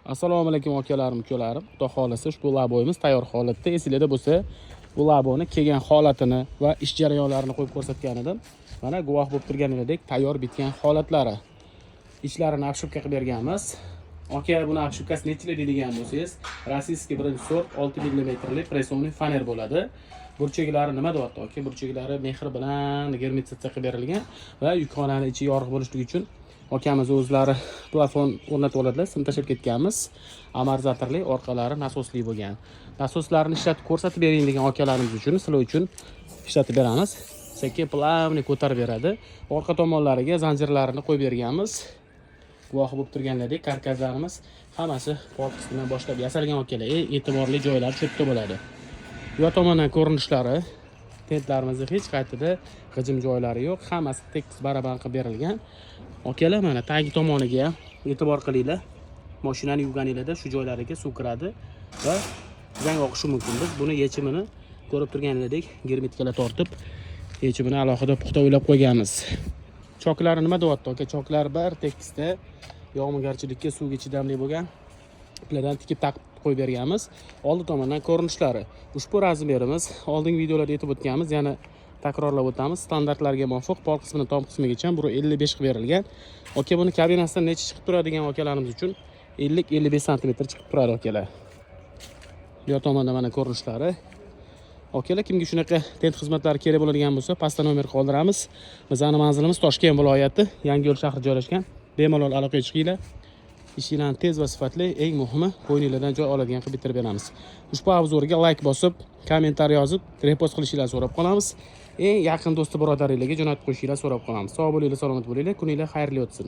Assalomu alaykum akalarim, ukalarim. Xudo xolasa ushbu laboyimiz tayyor holatda. Esingizda bo'lsa, bu laboni kelgan holatini va ish jarayonlarini qo'yib ko'rsatgan edim. Mana guvoh bo'lib turganingdek tayyor bitgan holatlari. Ichlarini afshubka qilib berganmiz. Aka, buni afshubkasi nechlik deydigan bo'lsangiz, rossiyskiy birinchi sort 6 mm lik pressovniy faner bo'ladi. Burchaklari nima deyapti aka? Burchaklari mehr bilan germetizatsiya qilib berilgan va yukxonani ichi yorug' bo'lishligi uchun akamiz o'zlari plafon o'rnatib oladilar. Sim tashlab ketganmiz. Amortizatorli, orqalari nasosli bo'lgan. Nasoslarni ishlatib ko'rsatib bering degan akalarimiz uchun, sizlar uchun ishlatib beramiz. Sekin plavniy ko'tarib beradi. Orqa tomonlariga zanjirlarini qo'yib berganmiz. Guvohi bo'lib turganlaridek karkaslarimiz hammasi pol qismidan boshlab yasalgan akalar. E'tiborli joylari shu yerda bo'ladi. Yo tomondan ko'rinishlari, tentlarimizda hech qaytida g'ijim joylari yo'q. Hammasi tekis baraban qilib berilgan. Akalar, mana tagi tomoniga e'tibor qilinglar. Mashinani yuvganinglarda shu joylariga suv kiradi va zang oqishi mumkin. Biz buni yechimini ko'rib turganinglardek germetikalar tortib, yechimini alohida puxta o'ylab qo'yganmiz. Choklari nima deyapti aka? Choklar bir tekisda yog'ingarchilikka, suvga chidamli bo'lgan iplardan tikib taqib qo'yib berganmiz. Oldi tomondan ko'rinishlari. Ushbu razmerimiz oldingi videolarda aytib o'tganmiz, yana takrorlab o'tamiz. Standartlarga muvofiq pol qismidan tom qismigacha 1.55 qilib berilgan. Aka, buni kabinasidan necha chiqib turadigan akalarimiz uchun 50-55 sm chiqib turadi akalar. Bu tomonda mana ko'rinishlari. Akalar, kimga shunaqa tent xizmatlari kerak bo'ladigan bo'lsa, pastda nomer qoldiramiz. Bizning manzilimiz Toshkent viloyati, Yangiyo'l shahri joylashgan. Bemalol aloqaga chiqinglar. Ishinglarni tez va sifatli, eng muhimi, bo'yninglardan joy oladigan qilib bitirib beramiz. Ushbu obzorga like bosib, kommentariy yozib, repost qilishinglarni so'rab qolamiz. Eng yaqin do'sti birodaringlarga jo'natib qo'yishinglarni so'rab qolamiz. Sog' bo'linglar, salomat bo'linglar, kuninglar xayrli o'tsin.